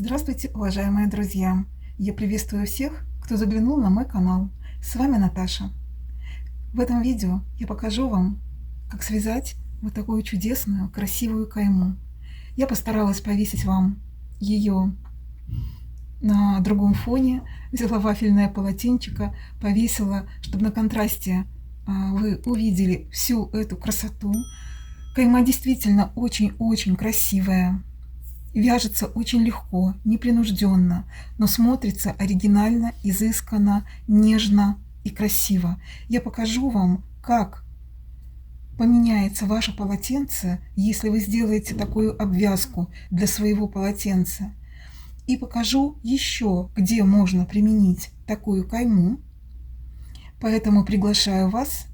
Здравствуйте, уважаемые друзья! Я приветствую всех, кто заглянул на мой канал. С вами Наташа. В этом видео я покажу вам, как связать вот такую чудесную, красивую кайму. Я постаралась повесить вам ее на другом фоне. Взяла вафельное полотенчико, повесила, чтобы на контрасте вы увидели всю эту красоту. Кайма действительно очень-очень красивая. Вяжется очень легко, непринужденно, но смотрится оригинально, изысканно, нежно и красиво. Я покажу вам, как поменяется ваше полотенце, если вы сделаете такую обвязку для своего полотенца. И покажу еще, где можно применить такую кайму. Поэтому приглашаю вас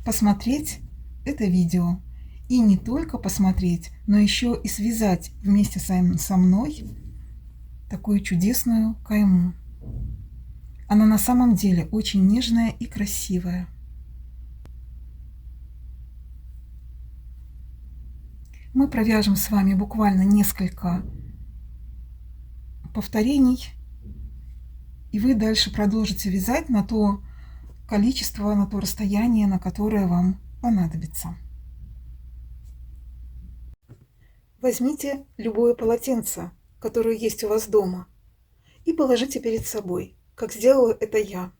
посмотреть это видео. И не только посмотреть, но еще и связать вместе со мной такую чудесную кайму. Она на самом деле очень нежная и красивая. Мы провяжем с вами буквально несколько повторений, и вы дальше продолжите вязать на то количество, на то расстояние, на которое вам понадобится. Возьмите любое полотенце, которое есть у вас дома, и положите перед собой, как сделала это я.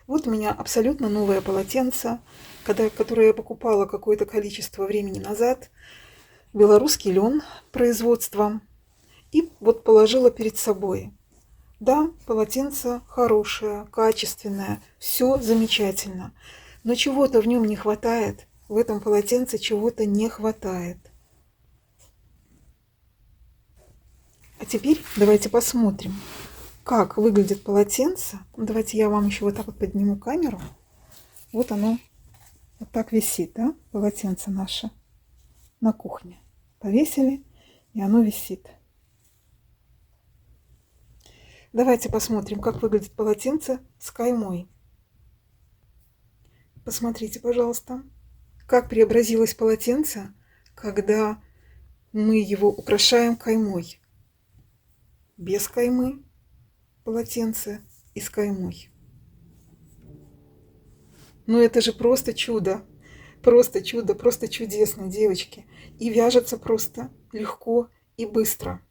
Вот у меня абсолютно новое полотенце, которое я покупала какое-то количество времени назад, белорусский лен производства, и вот положила перед собой. Да, полотенце хорошее, качественное, все замечательно, но чего-то в нем не хватает, в этом полотенце чего-то не хватает. А теперь давайте посмотрим, как выглядит полотенце. Давайте я вам еще вот так вот подниму камеру. Вот оно вот так висит, да, полотенце наше на кухне. Повесили, и оно висит. Давайте посмотрим, как выглядит полотенце с каймой. Посмотрите, пожалуйста, как преобразилось полотенце, когда мы его украшаем каймой. Без каймы полотенце и с каймой. Ну это же просто чудо, просто чудесно, девочки. И вяжется просто легко и быстро.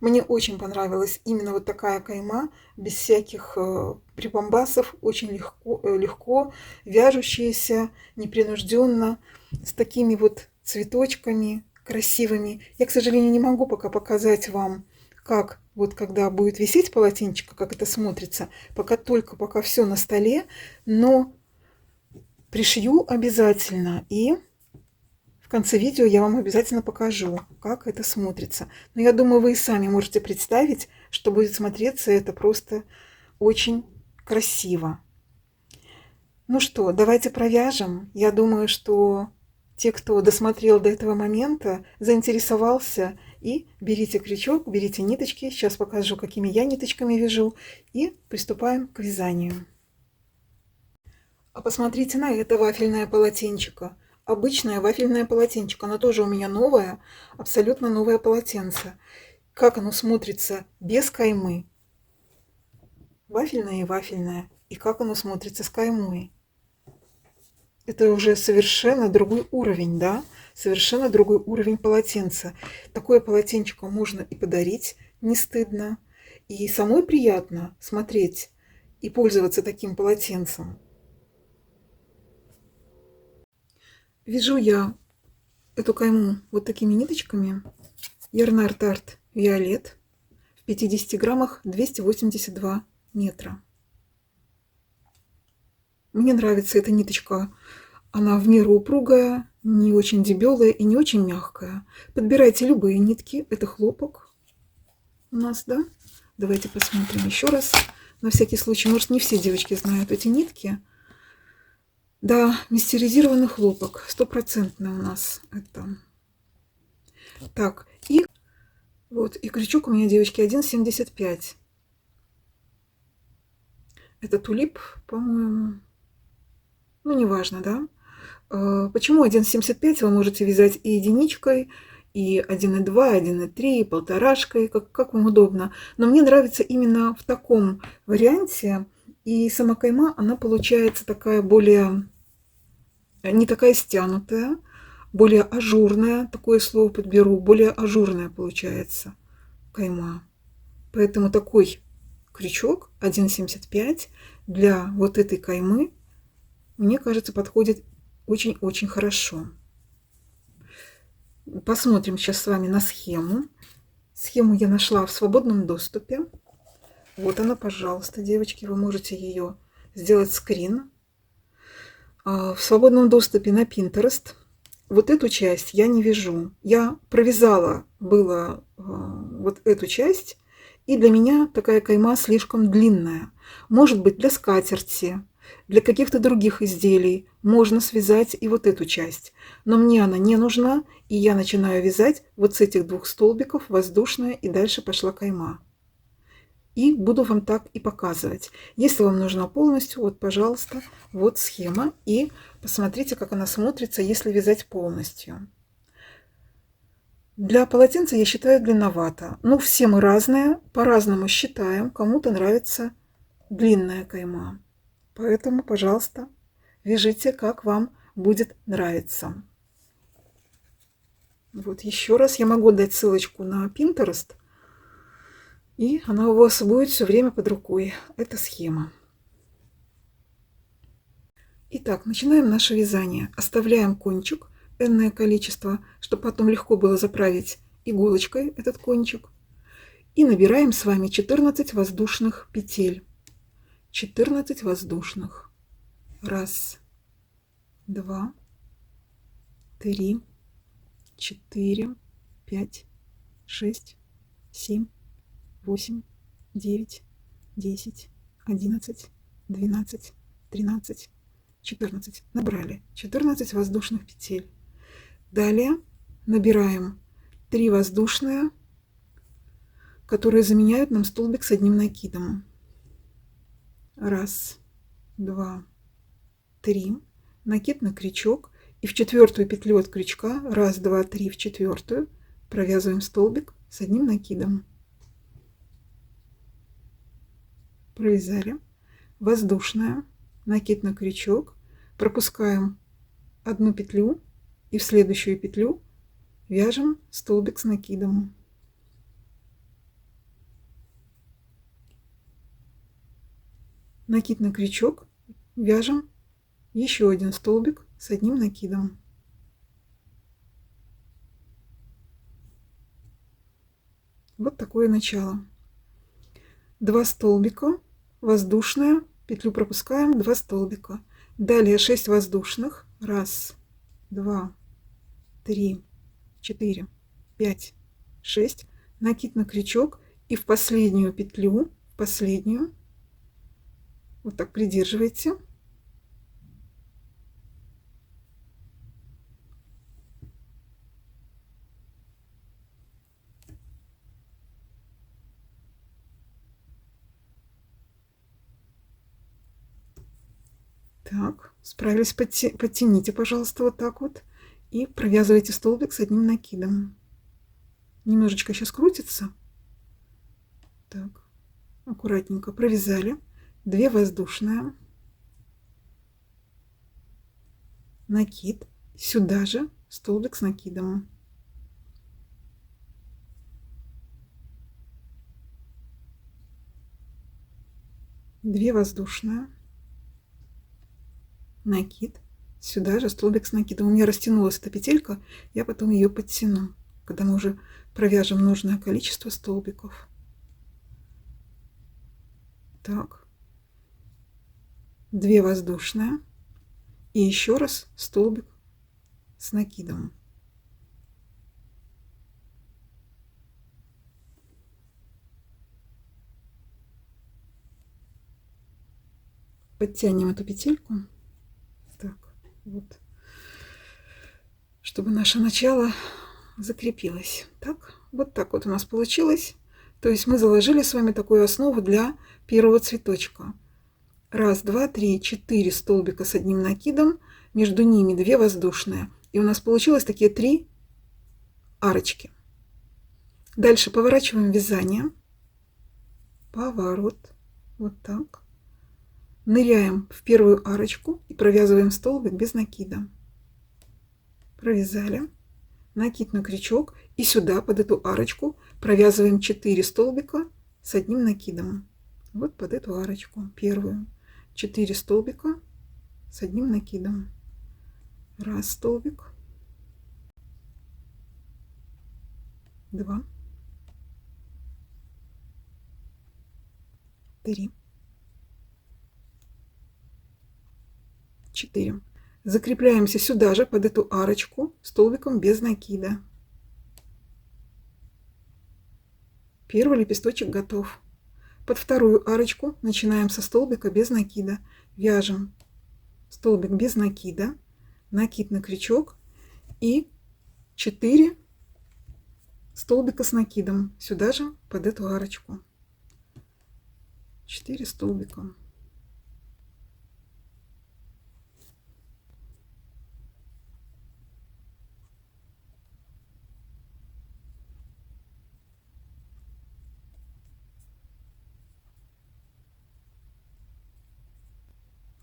Мне очень понравилась именно вот такая кайма, без всяких прибамбасов, очень легко вяжущаяся, непринужденно, с такими вот цветочками красивыми. Я, к сожалению, не могу пока показать вам, как вот когда будет висеть полотенчик, как это смотрится, пока все на столе, но пришью обязательно, и в конце видео я вам обязательно покажу, как это смотрится. Но я думаю, вы и сами можете представить, что будет смотреться это просто очень красиво. Ну что, давайте провяжем. Я думаю, что те, кто досмотрел до этого момента, заинтересовался, и берите крючок, берите ниточки. Сейчас покажу, какими я ниточками вяжу, и приступаем к вязанию. А посмотрите на это вафельное полотенчико. Обычное вафельное полотенчико. Оно тоже у меня новое, абсолютно новое полотенце. Как оно смотрится без каймы. Вафельное и вафельное. И как оно смотрится с каймой. Это уже совершенно другой уровень, да? Совершенно другой уровень полотенца. Такое полотенчико можно и подарить, не стыдно. И самой приятно смотреть и пользоваться таким полотенцем. Вяжу я эту кайму вот такими ниточками. Ярнард Арт Виолет. В 50 граммах 282 метра. Мне нравится эта ниточка. Она в меру упругая, не очень дебелая и не очень мягкая. Подбирайте любые нитки. Это хлопок у нас, да? Давайте посмотрим еще раз. На всякий случай, может, не все девочки знают эти нитки. Да, мистеризированный хлопок. 100% у нас это. Так, и вот, и крючок у меня, девочки, 1,75. Это тулип, по-моему. Ну, неважно, да? Почему 1,75? Вы можете вязать и единичкой, и 1,2, 1,3, и полторашкой, как вам удобно. Но мне нравится именно в таком варианте. И сама кайма, она получается такая более, не такая стянутая, более ажурная, такое слово подберу, более ажурная получается кайма. Поэтому такой крючок 1,75 для вот этой каймы, мне кажется, подходит очень-очень хорошо. Посмотрим сейчас с вами на схему. Схему я нашла в свободном доступе. Вот она, пожалуйста, девочки, вы можете ее сделать скрин. В свободном доступе на Pinterest. Вот эту часть я не вяжу. Я провязала было вот эту часть, и для меня такая кайма слишком длинная. Может быть, для скатерти, для каких-то других изделий можно связать и вот эту часть. Но мне она не нужна, и я начинаю вязать вот с этих двух столбиков воздушная, и дальше пошла кайма. И буду вам так и показывать. Если вам нужна полностью, вот, пожалуйста, вот схема. И посмотрите, как она смотрится, если вязать полностью. Для полотенца я считаю длинновато. Ну, все мы разные, по-разному считаем. Кому-то нравится длинная кайма. Поэтому, пожалуйста, вяжите, как вам будет нравиться. Вот еще раз я могу дать ссылочку на Pinterest. И она у вас будет все время под рукой. Это схема. Итак, начинаем наше вязание. Оставляем кончик, энное количество, чтобы потом легко было заправить иголочкой этот кончик. И набираем с вами 14 воздушных петель. 14 воздушных. 1, 2, 3, 4, 5, 6, 7, 8, 9, 10, 11, 12, 13, 14. Набрали 14 воздушных петель. Далее набираем 3 воздушные, которые заменяют нам столбик с одним накидом. 1, 2, 3. Накид на крючок. И в четвертую петлю от крючка 1, 2, 3 в четвертую провязываем столбик с одним накидом. Провязали. Воздушная, накид на крючок, пропускаем одну петлю и в следующую петлю вяжем столбик с накидом. Накид на крючок, вяжем еще один столбик с одним накидом. Вот такое начало. 2 столбика, воздушная, петлю пропускаем, 2 столбика. Далее 6 воздушных. 1, 2, 3, 4, 5, 6. Накид на крючок и в последнюю петлю, в последнюю, вот так придерживайте. Так, справились, подтяните, пожалуйста, вот так вот. И провязывайте столбик с одним накидом. Немножечко сейчас крутится. Так, аккуратненько провязали. 2 воздушные. Накид. Сюда же столбик с накидом. Две воздушные. Накид. Сюда же столбик с накидом. У меня растянулась эта петелька, я потом ее подтяну, когда мы уже провяжем нужное количество столбиков. Так, 2 воздушные и еще раз столбик с накидом. Подтянем эту петельку. Так, вот, чтобы наше начало закрепилось. Так, вот так вот у нас получилось. То есть мы заложили с вами такую основу для первого цветочка. 1, 2, 3, 4 столбика с одним накидом, между ними 2 воздушные. И у нас получилось такие 3 арочки. Дальше поворачиваем вязание. Поворот. Вот так. Ныряем в первую арочку и провязываем столбик без накида. Провязали. Накид на крючок. И сюда, под эту арочку, провязываем 4 столбика с одним накидом. Вот под эту арочку. Первую. 4 столбика с одним накидом. Раз столбик. 2. 3. 4. Закрепляемся сюда же, под эту арочку, столбиком без накида. Первый лепесточек готов. Под вторую арочку начинаем со столбика без накида. Вяжем столбик без накида, накид на крючок и 4 столбика с накидом сюда же, под эту арочку. 4 столбика.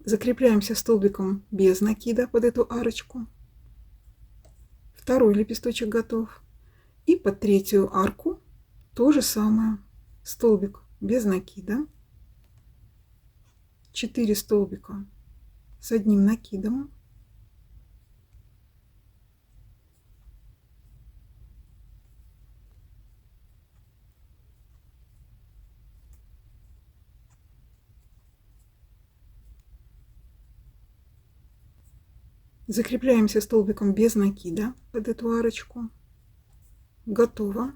Закрепляемся столбиком без накида под эту арочку. Второй лепесточек готов. И под третью арку то же самое. Столбик без накида. 4 столбика с одним накидом. Закрепляемся столбиком без накида под эту арочку. Готово.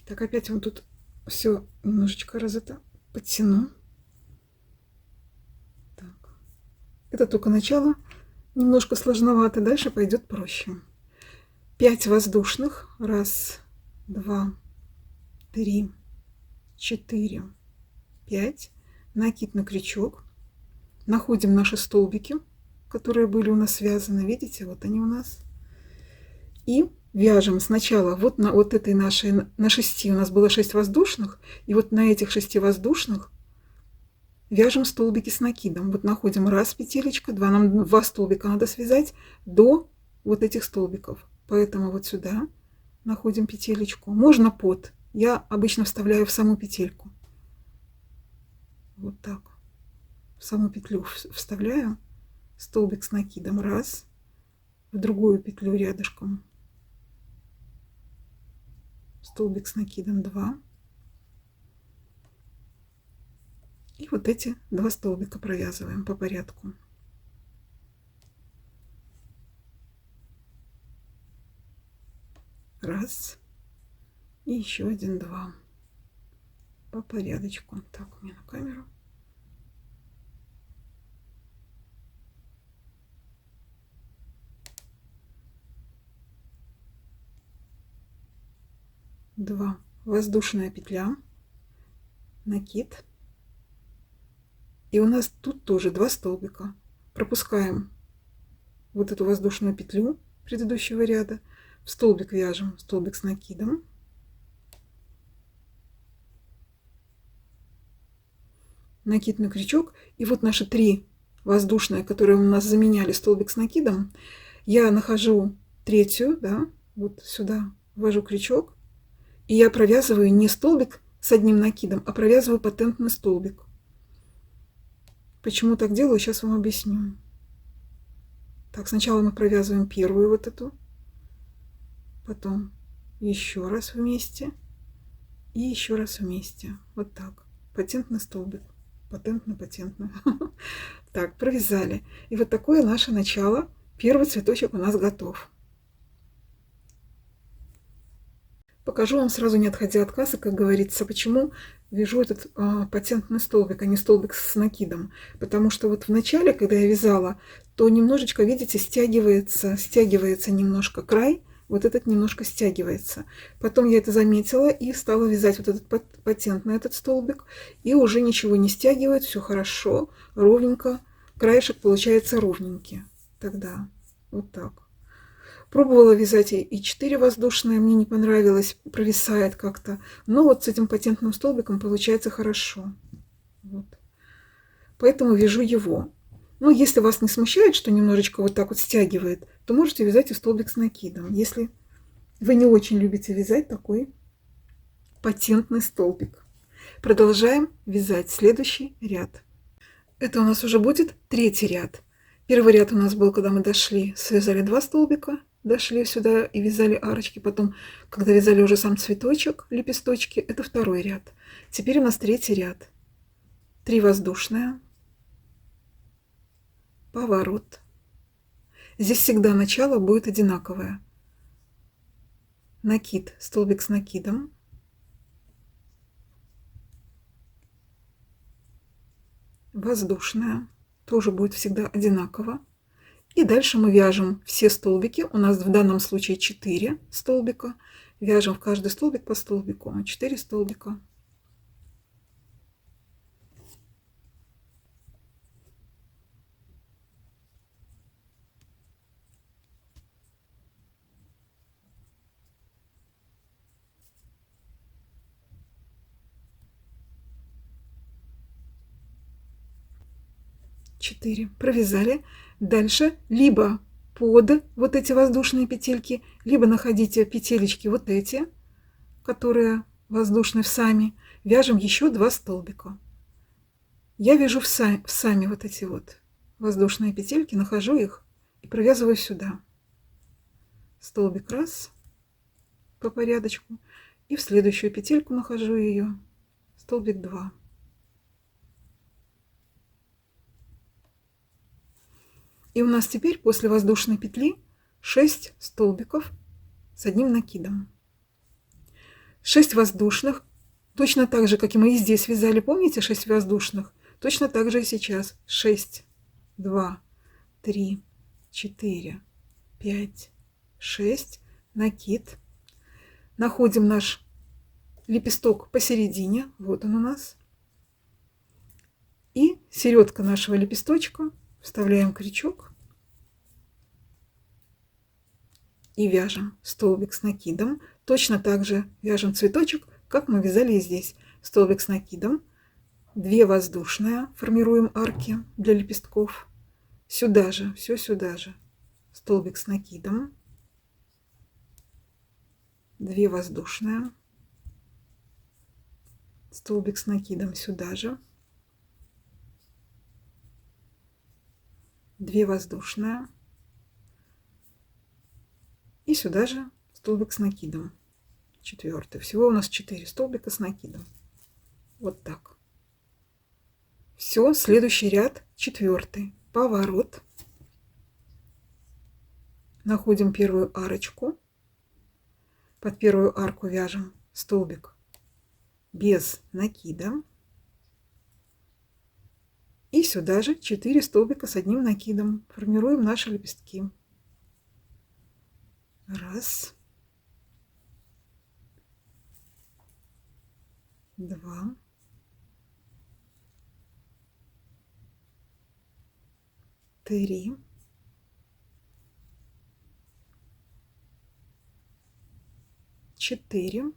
Так, опять вот тут все немножечко подтяну. Так. Это только начало. Немножко сложновато. Дальше пойдет проще. 5 воздушных. 1, 2, 3, 4, 5. Накид на крючок. Находим наши столбики, которые были у нас связаны. Видите, вот они у нас. И вяжем сначала вот на вот этой нашей, на 6 у нас было 6 воздушных. И вот на этих 6 воздушных вяжем столбики с накидом. Вот находим раз петелечка, 2, нам 2 столбика надо связать до вот этих столбиков. Поэтому вот сюда находим петелечку. Можно под. Я обычно вставляю в саму петельку. Вот так. В саму петлю вставляю столбик с накидом. Раз. В другую петлю рядышком столбик с накидом. 2. И вот эти 2 столбика провязываем по порядку. Раз. И еще 1, 2. По порядочку. Так, у меня на камеру. Два. Воздушная петля. Накид. И у нас тут тоже 2 столбика. Пропускаем вот эту воздушную петлю предыдущего ряда. В столбик вяжем столбик с накидом. Накид на крючок. И вот наши 3 воздушные, которые у нас заменяли столбик с накидом. Я нахожу третью, да, вот сюда ввожу крючок. И я провязываю не столбик с одним накидом, а провязываю патентный столбик. Почему так делаю, сейчас вам объясню. Так, сначала мы провязываем первую вот эту, потом еще раз вместе и еще раз вместе. Вот так. Патентный столбик. Патентно-патентно. Так, провязали. И вот такое наше начало. Первый цветочек у нас готов. Покажу вам сразу, не отходя от кассы, как говорится, почему вяжу этот патентный столбик, а не столбик с накидом. Потому что вот в начале, когда я вязала, то немножечко, видите, стягивается немножко край, вот этот немножко стягивается. Потом я это заметила и стала вязать вот этот патентный этот столбик, и уже ничего не стягивает, все хорошо, ровненько, краешек получается ровненький. Тогда вот так. Пробовала вязать и 4 воздушные, мне не понравилось, провисает как-то. Но вот с этим патентным столбиком получается хорошо. Вот. Поэтому вяжу его. Ну, если вас не смущает, что немножечко вот так вот стягивает, то можете вязать и столбик с накидом. Если вы не очень любите вязать такой патентный столбик. Продолжаем вязать следующий ряд. Это у нас уже будет третий ряд. Первый ряд у нас был, когда мы дошли, связали 2 столбика, дошли сюда и вязали арочки. Потом, когда вязали уже сам цветочек, лепесточки, это второй ряд. Теперь у нас третий ряд. 3 воздушные, поворот. Здесь всегда начало будет одинаковое. Накид, столбик с накидом. Воздушная, тоже будет всегда одинаково. И дальше мы вяжем все столбики. У нас в данном случае 4 столбика. Вяжем в каждый столбик по столбику. 4 столбика. Четыре. Провязали. Дальше либо под вот эти воздушные петельки, либо находите петелечки вот эти, которые воздушные в сами. Вяжем еще 2 столбика. Я вяжу в сами вот эти вот воздушные петельки, нахожу их и провязываю сюда. Столбик раз по порядочку. И в следующую петельку нахожу ее. Столбик 2. И у нас теперь после воздушной петли 6 столбиков с одним накидом. 6 воздушных, точно так же, как и мы и здесь вязали, помните, 6 воздушных? Точно так же и сейчас. 6, 2, 3, 4, 5, 6, накид. Находим наш лепесток посередине, вот он у нас. И середка нашего лепесточка вставляем крючок и вяжем столбик с накидом. Точно так же вяжем цветочек, как мы вязали и здесь. Столбик с накидом, 2 воздушные, формируем арки для лепестков. Сюда же, все сюда же. Столбик с накидом, 2 воздушные, столбик с накидом сюда же, 2 воздушные и сюда же столбик с накидом. 4. Всего у нас 4 столбика с накидом. Вот так. Все, следующий ряд 4. Поворот. Находим первую арочку. Под первую арку вяжем столбик без накида. И сюда же 4 столбика с одним накидом. Формируем наши лепестки. Раз. 2. 3. 4.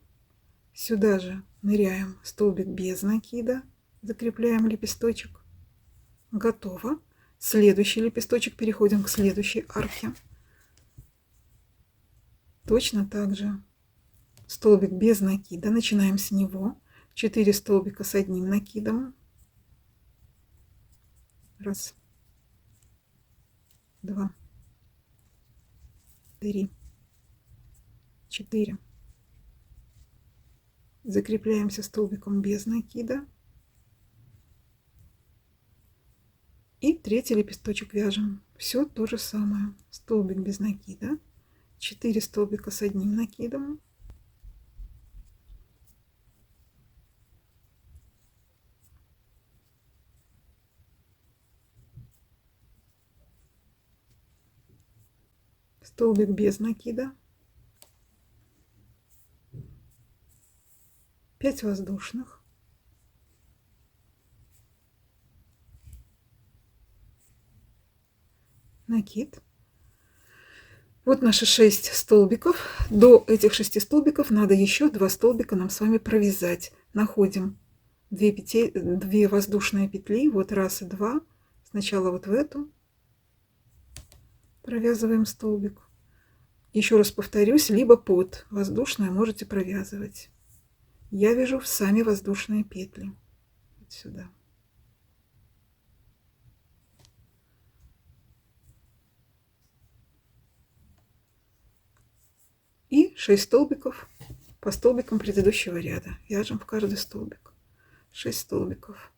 Сюда же ныряем столбик без накида. Закрепляем лепесточек. Готово. Следующий лепесточек, переходим к следующей арке. Точно так же столбик без накида. Начинаем с него. 4 столбика с одним накидом. Раз. 2. 3. 4. Закрепляемся столбиком без накида. И третий лепесточек вяжем. Все то же самое. Столбик без накида. 4 столбика с одним накидом. Столбик без накида. 5 воздушных. Накид. Вот наши 6 столбиков. До этих 6 столбиков надо еще 2 столбика нам с вами провязать. Находим 2 воздушные петли. Вот раз и два. Сначала вот в эту провязываем столбик. Еще раз повторюсь, либо под воздушное можете провязывать. Я вяжу в сами воздушные петли. Вот сюда. И 6 столбиков по столбикам предыдущего ряда. Вяжем в каждый столбик. 6 столбиков.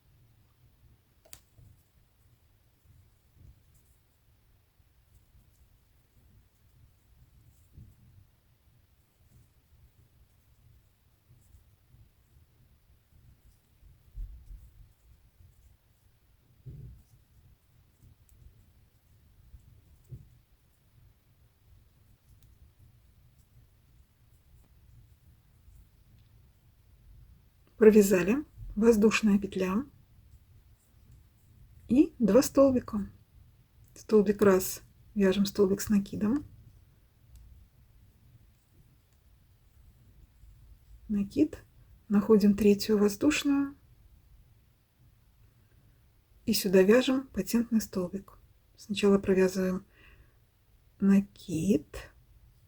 Провязали, воздушная петля и 2 столбика. Столбик раз, вяжем столбик с накидом, накид, находим третью воздушную и сюда вяжем патентный столбик. Сначала провязываем накид,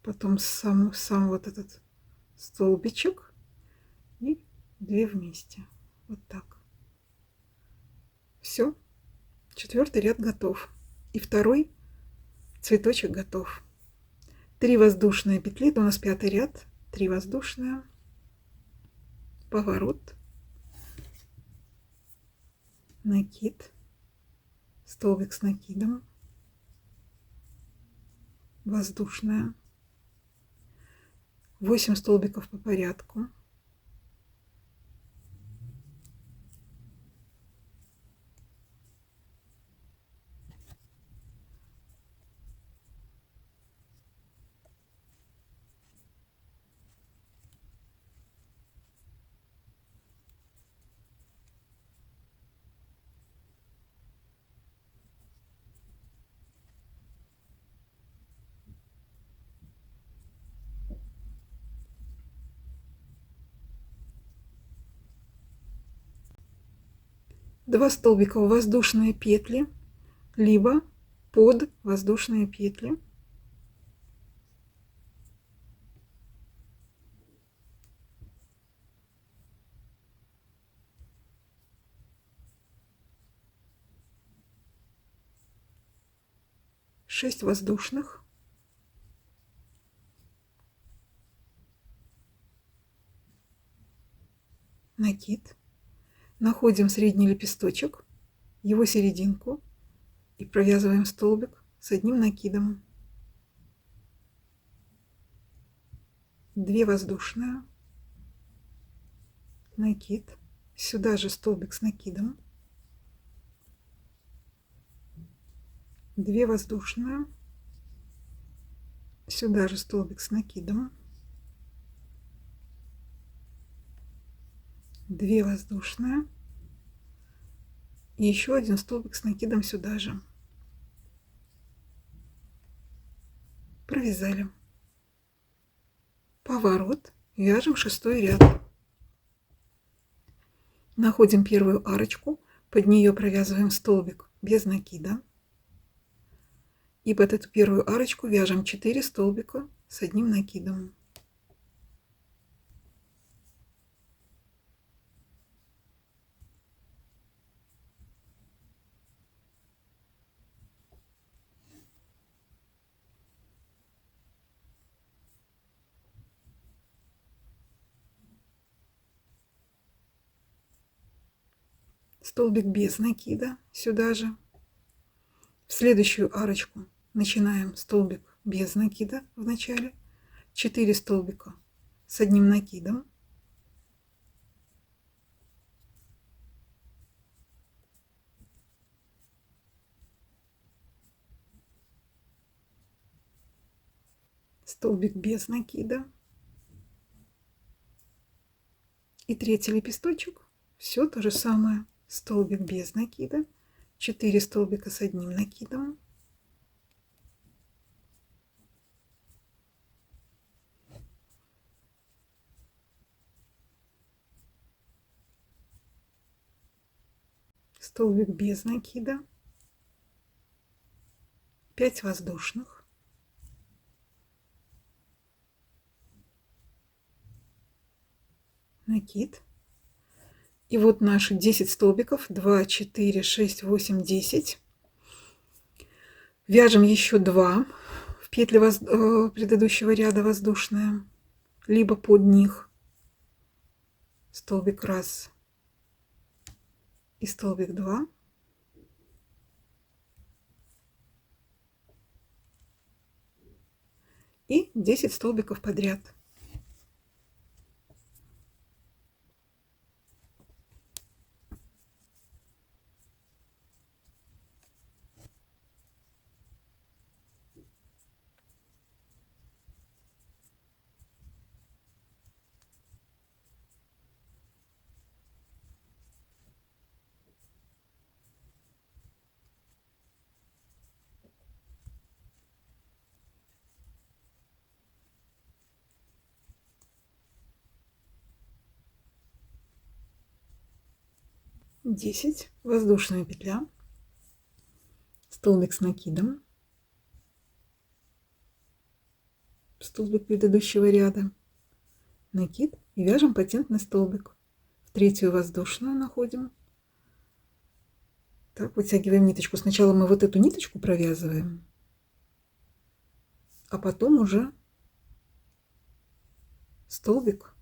потом сам вот этот столбичек и 2 вместе. Вот так. Все. 4-й ряд готов. И 2-й цветочек готов. 3 воздушные петли. Это у нас 5-й ряд. 3 воздушные. Поворот. Накид. Столбик с накидом. Воздушная. 8 столбиков по порядку. Два столбика в воздушные петли, либо под воздушные петли. Шесть воздушных. Накид. Находим средний лепесточек, его серединку и провязываем столбик с одним накидом. 2 воздушные. Накид. Сюда же столбик с накидом. 2 воздушные. Сюда же столбик с накидом. 2 воздушные. И еще один столбик с накидом сюда же. Провязали. Поворот. Вяжем 6-й ряд. Находим первую арочку. Под нее провязываем столбик без накида. И под эту первую арочку вяжем 4 столбика с одним накидом. Столбик без накида сюда же. В следующую арочку начинаем столбик без накида в начале. 4 столбика с одним накидом. Столбик без накида. И третий лепесточек. Все то же самое. Столбик без накида. 4 столбика с одним накидом. столбик без накида, 5 воздушных, накид. И вот наши 10 столбиков, 2, 4, 6, 8, 10. Вяжем еще 2 в петли предыдущего ряда воздушные, либо под них. Столбик 1 и столбик 2. И 10 столбиков подряд. Десять, воздушная петля, столбик с накидом, столбик предыдущего ряда, накид и вяжем патентный столбик. В третью воздушную находим. Так, вытягиваем ниточку. Сначала мы вот эту ниточку провязываем, а потом уже столбик,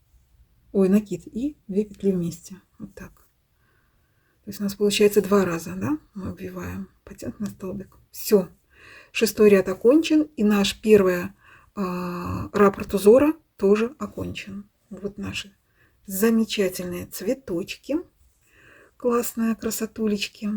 накид и 2 петли вместе. Вот так. То есть у нас получается 2 раза, да? Мы обвиваем патентный столбик. Все. 6-й ряд окончен, и наш первый раппорт узора тоже окончен. Вот наши замечательные цветочки. Классные красотулечки.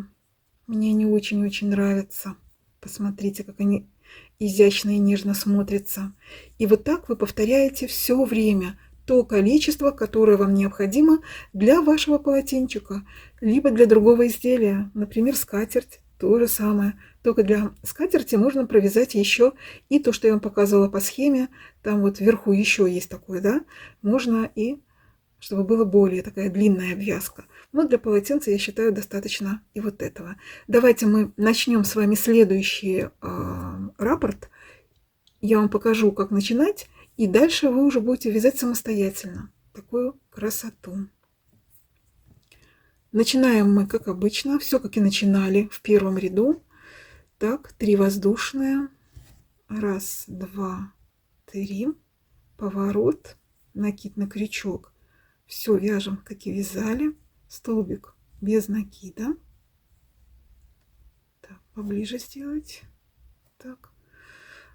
Мне они очень-очень нравятся. Посмотрите, как они изящно и нежно смотрятся. И вот так вы повторяете все время то количество, которое вам необходимо для вашего полотенчика, либо для другого изделия. Например, скатерть. То же самое. Только для скатерти можно провязать еще и то, что я вам показывала по схеме. Там вот вверху еще есть такое, да. Можно и, чтобы была более такая длинная обвязка. Но для полотенца, я считаю, достаточно и вот этого. Давайте мы начнем с вами следующий раппорт. Я вам покажу, как начинать. И дальше вы уже будете вязать самостоятельно. Такую красоту. Начинаем мы, как обычно, все как и начинали в первом ряду. Так, 3 воздушные. 1, 2, 3. Поворот, накид на крючок. Все вяжем, как и вязали. Столбик без накида. Так, поближе сделать. Так.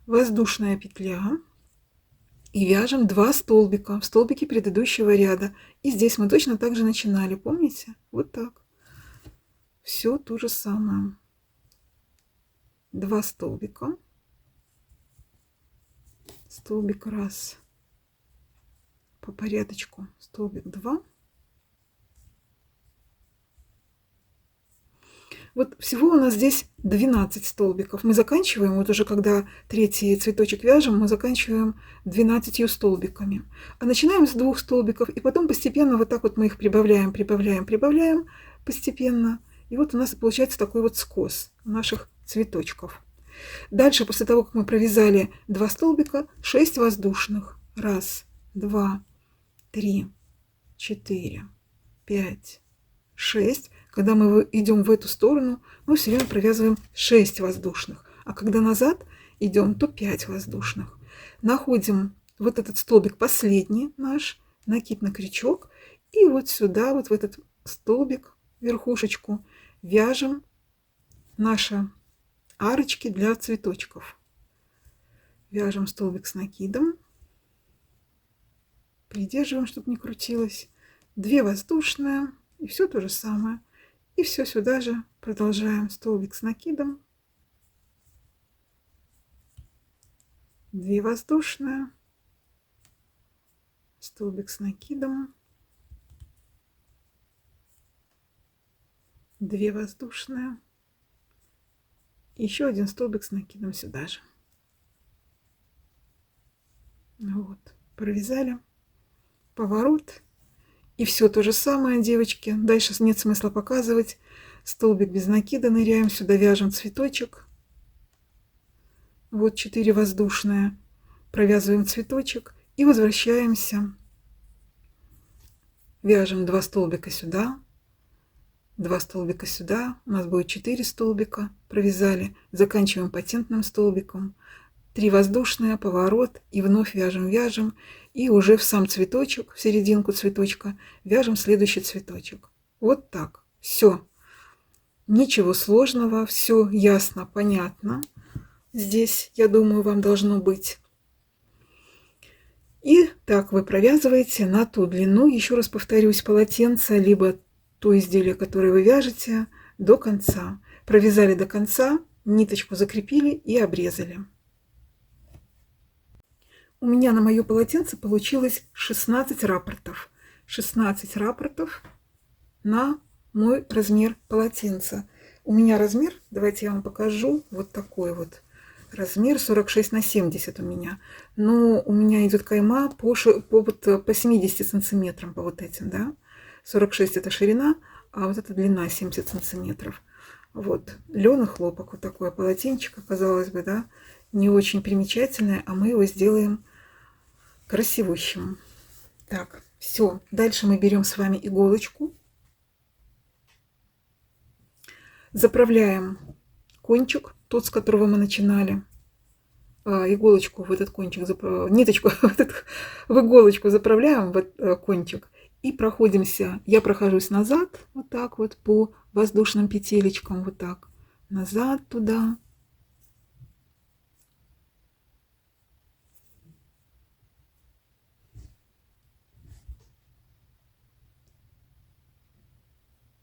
Воздушная петля. И вяжем 2 столбика в столбике предыдущего ряда. И здесь мы точно так же начинали, помните? Вот так. Все то же самое. 2 столбика. Столбик 1. По порядочку. Столбик 2. Вот всего у нас здесь 12 столбиков. Мы заканчиваем, вот уже когда третий цветочек вяжем, мы заканчиваем 12 столбиками. А начинаем с 2 столбиков, и потом постепенно вот так вот мы их прибавляем, прибавляем, прибавляем постепенно. И вот у нас получается такой вот скос наших цветочков. Дальше, после того, как мы провязали 2 столбика, 6 воздушных. 1, 2, 3, 4, 5, 6. Когда мы идем в эту сторону, мы все время провязываем 6 воздушных. А когда назад идем, то 5 воздушных. Находим вот этот столбик последний наш, накид на крючок. И вот сюда, вот в этот столбик, верхушечку, вяжем наши арочки для цветочков. Вяжем столбик с накидом. Придерживаем, чтобы не крутилось. 2 воздушные. И все то же самое. И все сюда же продолжаем. Столбик с накидом. 2 воздушные. Столбик с накидом. 2 воздушные. Еще 1 столбик с накидом сюда же. Вот. Провязали. Поворот. И все то же самое, девочки. Дальше нет смысла показывать. столбик без накида, ныряем сюда, вяжем цветочек. Вот 4 воздушные, провязываем цветочек и возвращаемся. Вяжем 2 столбика сюда, 2 столбика сюда, у нас будет 4 столбика, провязали, заканчиваем патентным столбиком, 3 воздушные, поворот и вновь вяжем, и уже в сам цветочек, в серединку цветочка вяжем следующий цветочек. Вот так, все, ничего сложного, все ясно, понятно. Здесь, я думаю, вам должно быть. И так вы провязываете на ту длину, еще раз повторюсь, полотенце, либо то изделие, которое вы вяжете, до конца. Провязали до конца, ниточку закрепили и обрезали. У меня на мое полотенце получилось 16 раппортов. 16 раппортов на мой размер полотенца. У меня размер, давайте я вам покажу, вот такой вот. Размер 46 на 70 у меня. Но у меня идет кайма по 70 сантиметрам, по вот этим, да. 46 это ширина, а вот эта длина 70 сантиметров. Вот. Лен и хлопок. Вот такое полотенчико, казалось бы, да. Не очень примечательное, а мы его сделаем красивущим. Так, все. Дальше мы берем с вами иголочку. Заправляем кончик, тот, с которого мы начинали, иголочку в этот кончик, ниточку в иголочку заправляем в кончик и проходимся. Я прохожусь назад, вот так вот по воздушным петелечкам, вот так, назад туда.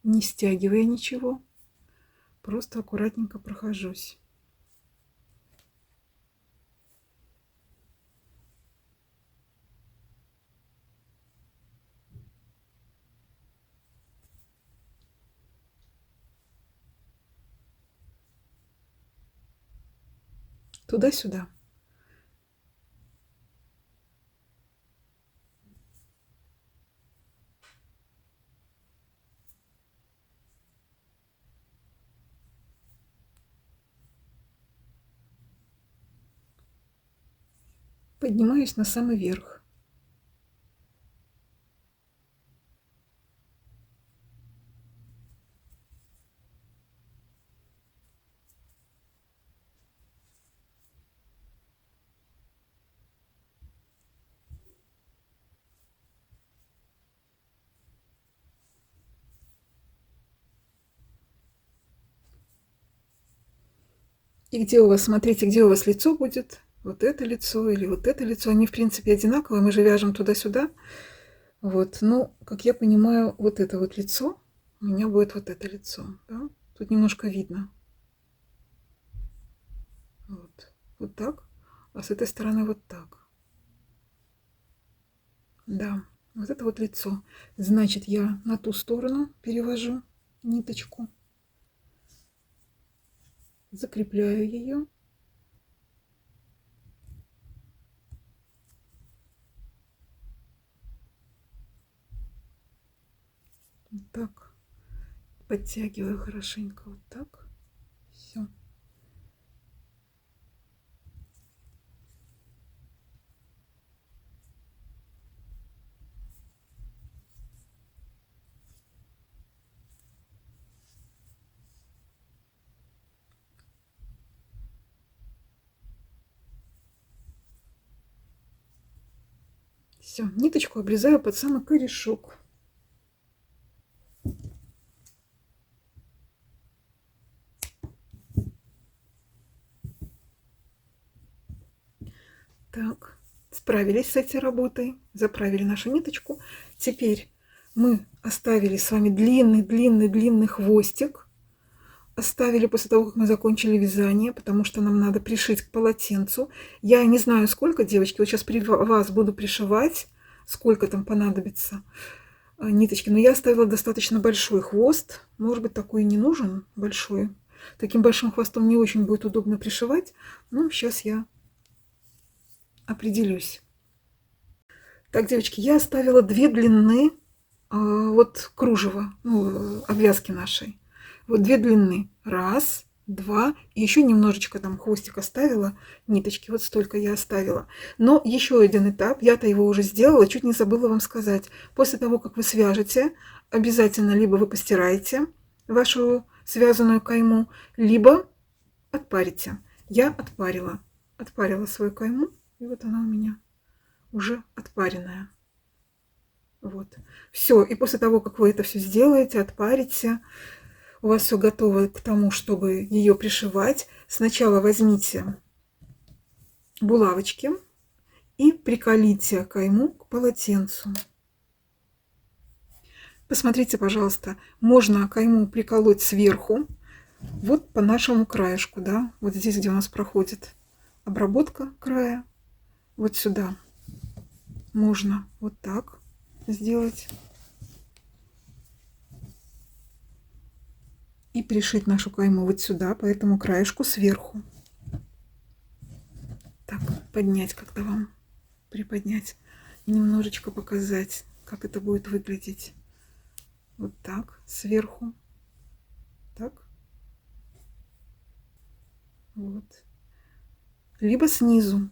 Не стягивая ничего, просто аккуратненько прохожусь. Туда-сюда. Поднимаюсь на самый верх. И где у вас, смотрите, где у вас лицо будет. Вот это лицо или вот это лицо. Они, в принципе, одинаковые. Мы же вяжем туда-сюда. Вот. Ну, как я понимаю, вот это вот лицо. У меня будет вот это лицо. Да? Тут немножко видно. Вот. Вот так. А с этой стороны вот так. Да. Вот это вот лицо. Значит, я на ту сторону перевожу ниточку. Закрепляю ее. Вот так. Подтягиваю хорошенько. Вот так. Все. Все, ниточку обрезаю под самый корешок. Так, справились с этой работой, заправили нашу ниточку. Теперь мы оставили с вами длинный хвостик. Оставили после того, как мы закончили вязание, потому что нам надо пришить к полотенцу. Я не знаю, сколько, девочки, вот сейчас при вас буду пришивать, сколько там понадобится ниточки. Но я оставила достаточно большой хвост. Может быть, такой и не нужен, большой. Таким большим хвостом не очень будет удобно пришивать. Но сейчас я определюсь. Так, девочки, я оставила 2 длины вот кружева, ну, обвязки нашей. Вот 2 длины. Раз, два. И еще немножечко там хвостик оставила, ниточки. Вот столько я оставила. Но еще один этап, я-то его уже сделала, чуть не забыла вам сказать. После того, как вы свяжете, обязательно либо вы постираете вашу связанную кайму, либо отпарите. Я отпарила свою кайму, и вот она у меня уже отпаренная. Вот. Все. И после того, как вы это все сделаете, отпарите, у вас все готово к тому, чтобы ее пришивать. Сначала возьмите булавочки и приколите кайму к полотенцу. Посмотрите, пожалуйста, можно кайму приколоть сверху, вот по нашему краешку, да, вот здесь, где у нас проходит обработка края, вот сюда можно вот так сделать и пришить нашу кайму вот сюда, по этому краешку сверху. Так, поднять как-то вам, приподнять, немножечко показать, как это будет выглядеть. Вот так, сверху, так, вот. Либо снизу.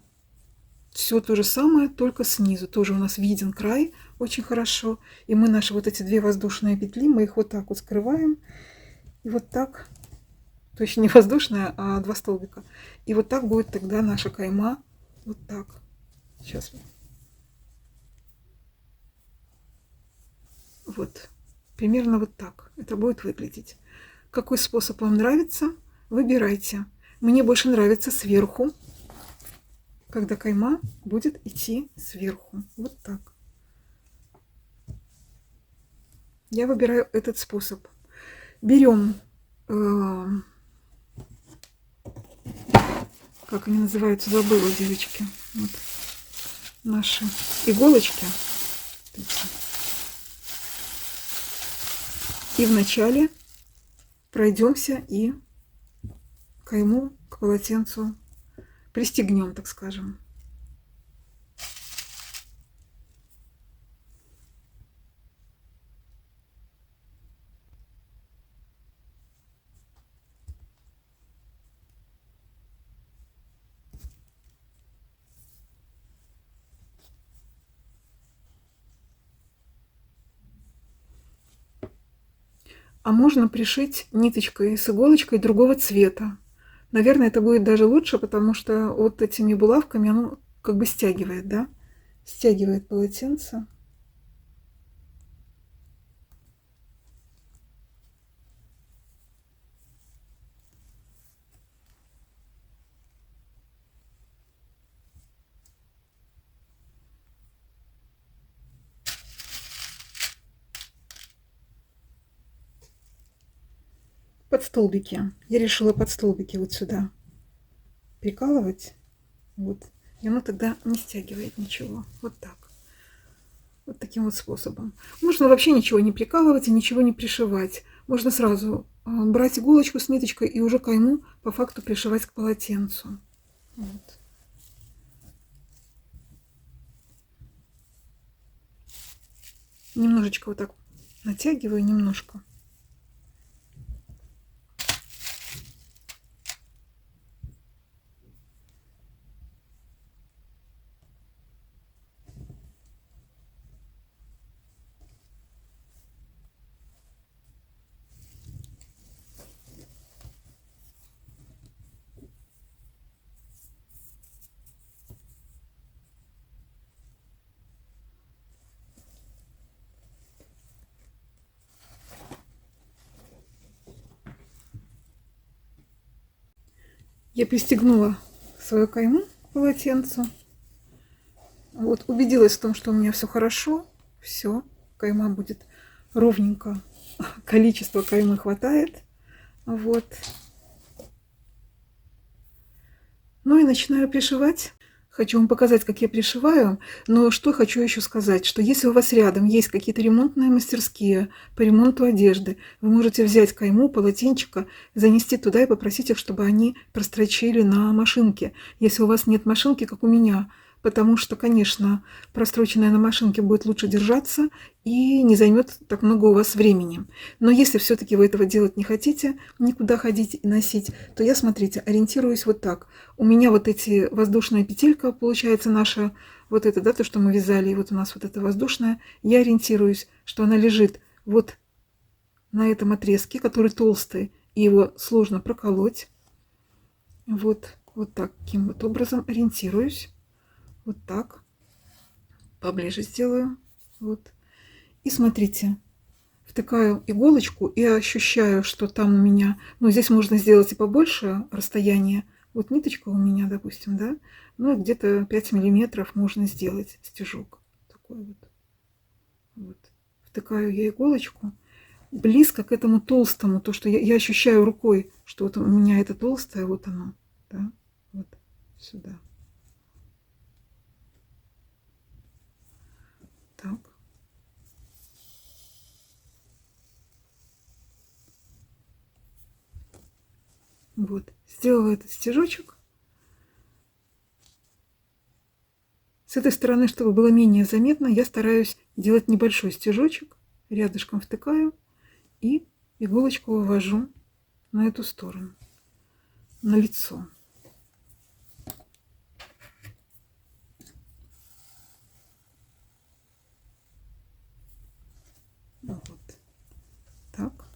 Все то же самое, только снизу. Тоже у нас виден край очень хорошо. И мы наши вот эти 2 воздушные петли, мы их вот так вот скрываем. И вот так, то есть не воздушная, а 2 столбика. И вот так будет тогда наша кайма. Вот так. Сейчас. Вот. Примерно вот так это будет выглядеть. Какой способ вам нравится, выбирайте. Мне больше нравится сверху, когда кайма будет идти сверху. Вот так. Я выбираю этот способ. Берем, как они называются, забыла, девочки. Вот наши иголочки. И вначале пройдемся и кайму к полотенцу пристегнем, так скажем. А можно пришить ниточкой с иголочкой другого цвета. Наверное, это будет даже лучше, потому что вот этими булавками оно как бы стягивает, да? Стягивает полотенце. Под столбики. Я решила под столбики вот сюда прикалывать. Вот. И оно тогда не стягивает ничего. Вот так. Вот таким вот способом. Можно вообще ничего не прикалывать и ничего не пришивать. Можно сразу брать иголочку с ниточкой и уже кайму по факту пришивать к полотенцу. Вот. Немножечко вот так натягиваю, немножко. Я пристегнула свою кайму к полотенцу. Вот, убедилась в том, что у меня все хорошо. Все, кайма будет ровненько. Количество каймы хватает. Вот. Ну и начинаю пришивать. Хочу вам показать, как я пришиваю. Но что хочу еще сказать, что если у вас рядом есть какие-то ремонтные мастерские по ремонту одежды, вы можете взять кайму, полотенчика, занести туда и попросить их, чтобы они прострочили на машинке. Если у вас нет машинки, как у меня, потому что, конечно, простроченная на машинке будет лучше держаться и не займет так много у вас времени. Но если все-таки вы этого делать не хотите, никуда ходить и носить, то я, смотрите, ориентируюсь вот так. У меня вот эти воздушная петелька, получается, наша, вот это, да, то, что мы вязали, и вот у нас вот эта воздушная, я ориентируюсь, что она лежит вот на этом отрезке, который толстый, и его сложно проколоть. Вот таким вот образом ориентируюсь. Вот так. Поближе сделаю. Вот. И смотрите, втыкаю иголочку и ощущаю, что там у меня... Ну, здесь можно сделать и побольше расстояние. Вот ниточка у меня, допустим, да? Ну, где-то 5 миллиметров можно сделать стежок. Такой вот. Вот. Втыкаю я иголочку близко к этому толстому. То, что я ощущаю рукой, что вот у меня это толстое, вот оно. Да? Вот сюда. Так. Вот. Сделала этот стежочек. С этой стороны, чтобы было менее заметно, я стараюсь делать небольшой стежочек. Рядышком втыкаю и иголочку вывожу на эту сторону, на лицо. Вот так.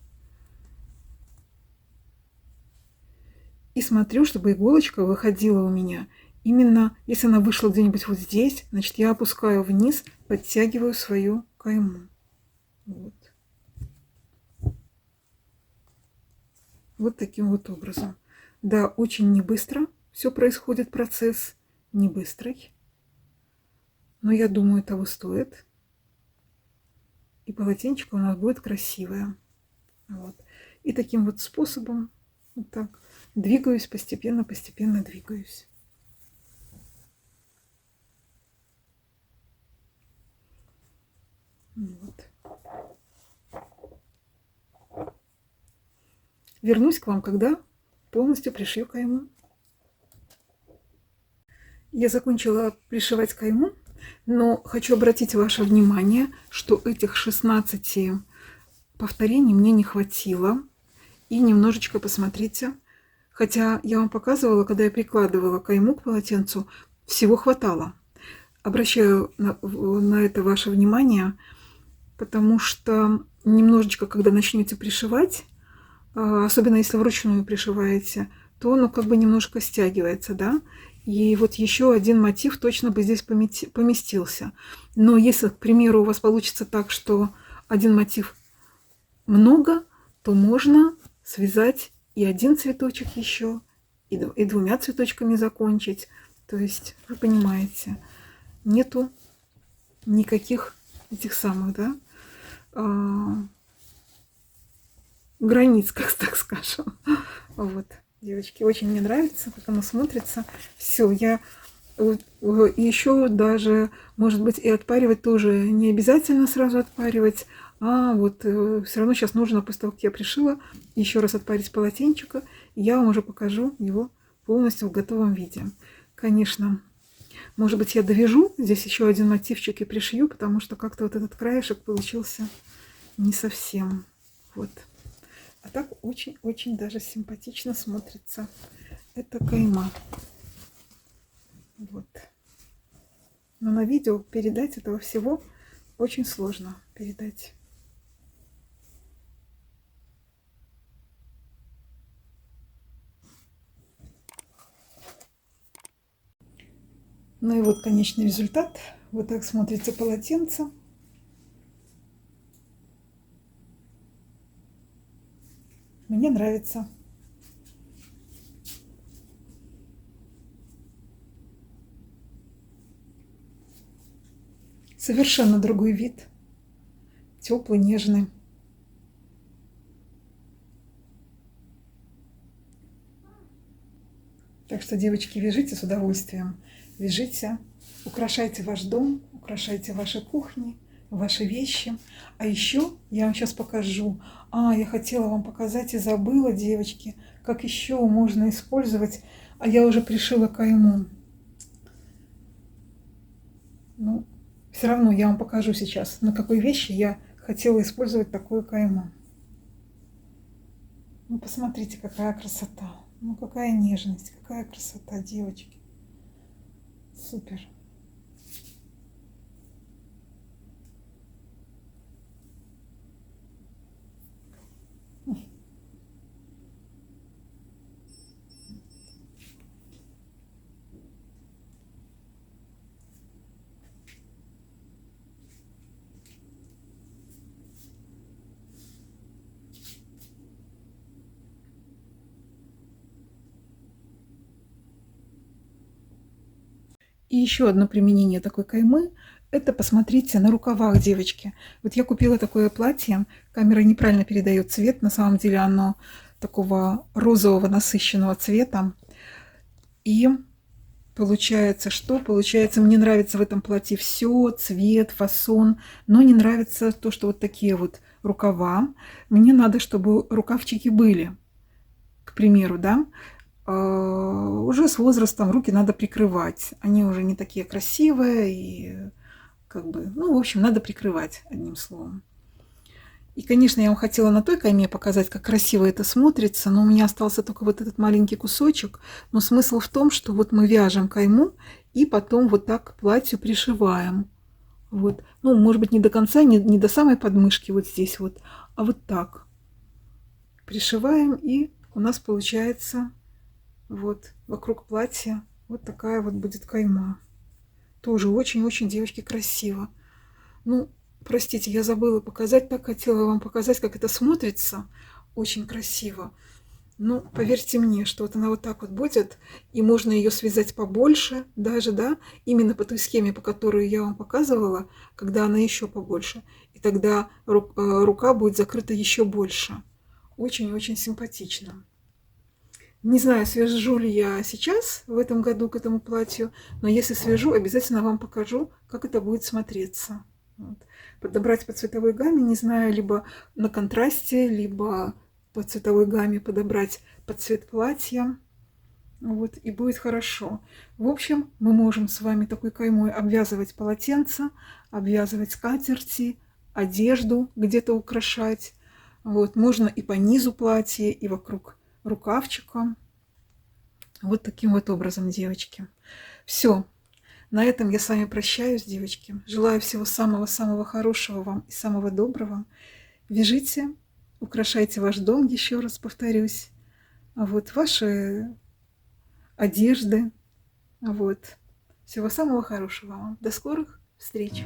И смотрю, чтобы иголочка выходила у меня именно, если она вышла где-нибудь вот здесь, значит, я опускаю вниз, подтягиваю свою кайму. Вот. Вот таким вот образом. Да, очень не быстро все происходит, процесс не быстрый, но я думаю, того стоит. И полотенчико у нас будет красивое. Вот. И таким вот способом, вот так, двигаюсь постепенно, постепенно двигаюсь. Вот. Вернусь к вам, когда полностью пришью кайму. Я закончила пришивать кайму, но хочу обратить ваше внимание, что этих 16 повторений мне не хватило. И немножечко посмотрите, хотя я вам показывала, когда я прикладывала кайму к полотенцу, всего хватало. Обращаю на это ваше внимание, потому что немножечко, когда начнете пришивать, особенно если вручную пришиваете, то оно как бы немножко стягивается, да? И вот еще один мотив точно бы здесь поместился. Но если, к примеру, у вас получится так, что один мотив много, то можно связать и один цветочек еще, и 2 цветочками закончить. То есть, вы понимаете, нету никаких этих самых, да, границ, как так скажем. Вот, девочки, очень мне нравится, как оно смотрится. Все, я еще даже, может быть, и отпаривать тоже не обязательно сразу отпаривать, а вот все равно сейчас нужно, после того, как я пришила, еще раз отпарить полотенчико, и я вам уже покажу его полностью в готовом виде. Конечно, может быть, я довяжу здесь еще один мотивчик и пришью, потому что как-то вот этот краешек получился не совсем. Вот. А так очень-очень даже симпатично смотрится эта кайма. Вот. Но на видео передать этого всего очень сложно передать. Ну и вот конечный результат. Вот так смотрится полотенце. Мне нравится. Совершенно другой вид. Теплый, нежный. Так что, девочки, вяжите с удовольствием. Вяжите, украшайте ваш дом, украшайте ваши кухни, ваши вещи. А еще я вам сейчас покажу. Я хотела вам показать и забыла, девочки, как еще можно использовать. А я уже пришила кайму. Ну, все равно я вам покажу сейчас, на какой вещи я хотела использовать такую кайму. Ну, посмотрите, какая красота. Ну, какая нежность, какая красота, девочки. Супер. И еще одно применение такой каймы — это посмотрите на рукавах, девочки. Вот я купила такое платье, камера неправильно передает цвет, на самом деле оно такого розового насыщенного цвета. И получается, что? Получается, мне нравится в этом платье все, цвет, фасон, но не нравится то, что вот такие вот рукава. Мне надо, чтобы рукавчики были, к примеру, да. Уже с возрастом руки надо прикрывать. Они уже не такие красивые и как бы, ну, в общем, надо прикрывать, одним словом. И, конечно, я вам хотела на той кайме показать, как красиво это смотрится, но у меня остался только вот этот маленький кусочек. Но смысл в том, что вот мы вяжем кайму и потом вот так к платью пришиваем. Вот. Ну, может быть, не до конца, не до самой подмышки вот здесь вот, а вот так. Пришиваем, и у нас получается вот вокруг платья вот такая вот будет кайма. Тоже очень-очень, девочки, красиво. Ну, простите, я забыла показать, так хотела вам показать, как это смотрится. Очень красиво. Ну, поверьте мне, что вот она вот так вот будет, и можно ее связать побольше даже, да, именно по той схеме, по которой я вам показывала, когда она еще побольше. И тогда рука будет закрыта еще больше. Очень-очень симпатично. Не знаю, свяжу ли я сейчас, в этом году, к этому платью, но если свяжу, обязательно вам покажу, как это будет смотреться. Вот. Подобрать по цветовой гамме, не знаю, либо на контрасте, либо по цветовой гамме подобрать под цвет платья. Вот, и будет хорошо. В общем, мы можем с вами такой каймой обвязывать полотенца, обвязывать скатерти, одежду где-то украшать. Вот, можно и по низу платья, и вокруг рукавчика. Вот таким вот образом, девочки. Все. На этом я с вами прощаюсь, девочки. Желаю всего самого-самого хорошего вам и самого доброго. Вяжите, украшайте ваш дом, еще раз повторюсь. Вот ваши одежды. Вот. Всего самого хорошего вам. До скорых встреч.